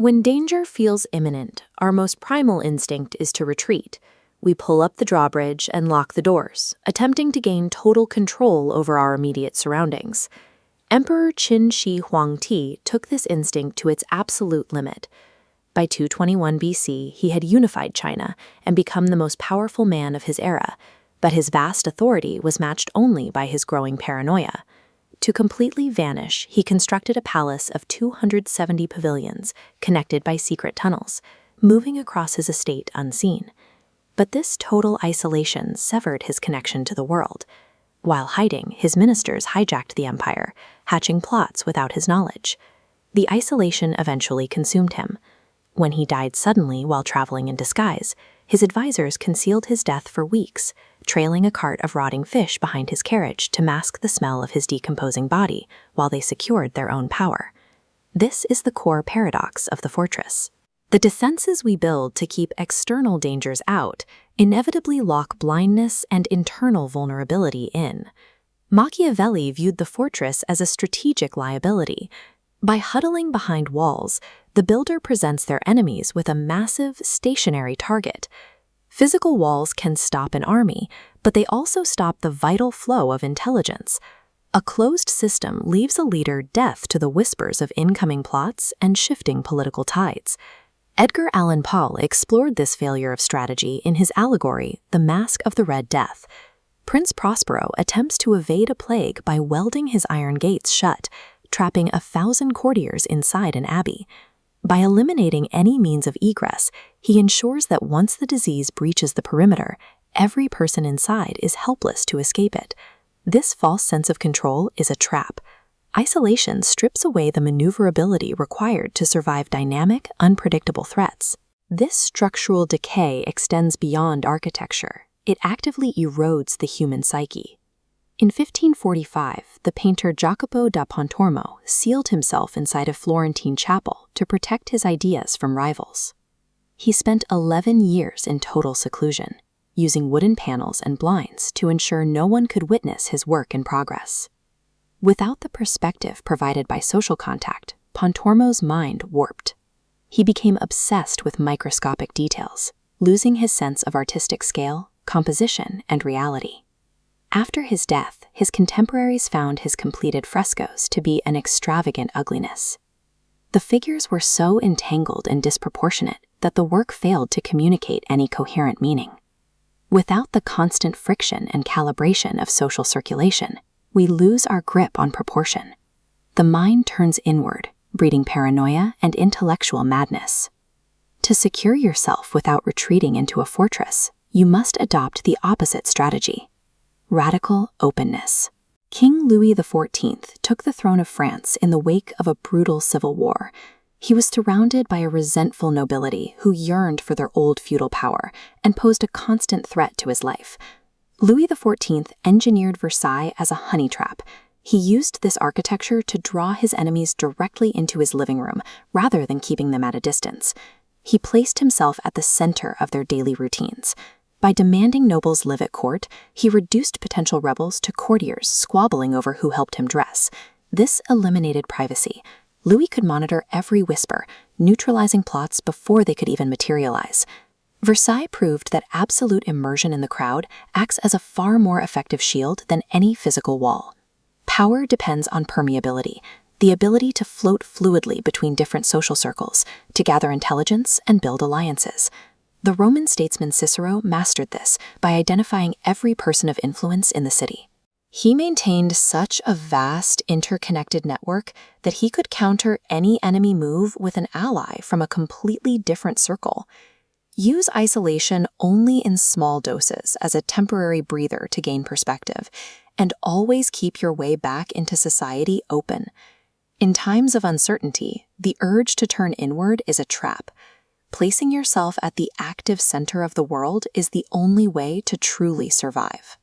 When danger feels imminent, our most primal instinct is to retreat. We pull up the drawbridge and lock the doors, attempting to gain total control over our immediate surroundings. Emperor Qin Shi Huangdi took this instinct to its absolute limit. By 221 BC, he had unified China and become the most powerful man of his era, but his vast authority was matched only by his growing paranoia. To completely vanish, he constructed a palace of 270 pavilions connected by secret tunnels, moving across his estate unseen. But this total isolation severed his connection to the world. While hiding, his ministers hijacked the empire, hatching plots without his knowledge. The isolation eventually consumed him. When he died suddenly while traveling in disguise, his advisors concealed his death for weeks, trailing a cart of rotting fish behind his carriage to mask the smell of his decomposing body while they secured their own power. This is the core paradox of the fortress. The defenses we build to keep external dangers out inevitably lock blindness and internal vulnerability in. Machiavelli viewed the fortress as a strategic liability. By huddling behind walls, the builder presents their enemies with a massive, stationary target. Physical walls can stop an army, but they also stop the vital flow of intelligence. A closed system leaves a leader deaf to the whispers of incoming plots and shifting political tides. Edgar Allan Poe explored this failure of strategy in his allegory, The Mask of the Red Death. Prince Prospero attempts to evade a plague by welding his iron gates shut, trapping 1,000 courtiers inside an abbey. By eliminating any means of egress, he ensures that once the disease breaches the perimeter, every person inside is helpless to escape it. This false sense of control is a trap. Isolation strips away the maneuverability required to survive dynamic, unpredictable threats. This structural decay extends beyond architecture. It actively erodes the human psyche. In 1545, the painter Jacopo da Pontormo sealed himself inside a Florentine chapel to protect his ideas from rivals. He spent 11 years in total seclusion, using wooden panels and blinds to ensure no one could witness his work in progress. Without the perspective provided by social contact, Pontormo's mind warped. He became obsessed with microscopic details, losing his sense of artistic scale, composition, and reality. After his death, his contemporaries found his completed frescoes to be an extravagant ugliness. The figures were so entangled and disproportionate that the work failed to communicate any coherent meaning. Without the constant friction and calibration of social circulation, we lose our grip on proportion. The mind turns inward, breeding paranoia and intellectual madness. To secure yourself without retreating into a fortress, you must adopt the opposite strategy: radical openness. King Louis XIV took the throne of France in the wake of a brutal civil war. He was surrounded by a resentful nobility who yearned for their old feudal power and posed a constant threat to his life. Louis XIV engineered Versailles as a honey trap. He used this architecture to draw his enemies directly into his living room rather than keeping them at a distance. He placed himself at the center of their daily routines. By demanding nobles live at court, he reduced potential rebels to courtiers squabbling over who helped him dress. This eliminated privacy. Louis could monitor every whisper, neutralizing plots before they could even materialize. Versailles proved that absolute immersion in the crowd acts as a far more effective shield than any physical wall. Power depends on permeability, the ability to float fluidly between different social circles, to gather intelligence and build alliances. The Roman statesman Cicero mastered this by identifying every person of influence in the city. He maintained such a vast, interconnected network that he could counter any enemy move with an ally from a completely different circle. Use isolation only in small doses as a temporary breather to gain perspective, and always keep your way back into society open. In times of uncertainty, the urge to turn inward is a trap. Placing yourself at the active center of the world is the only way to truly survive.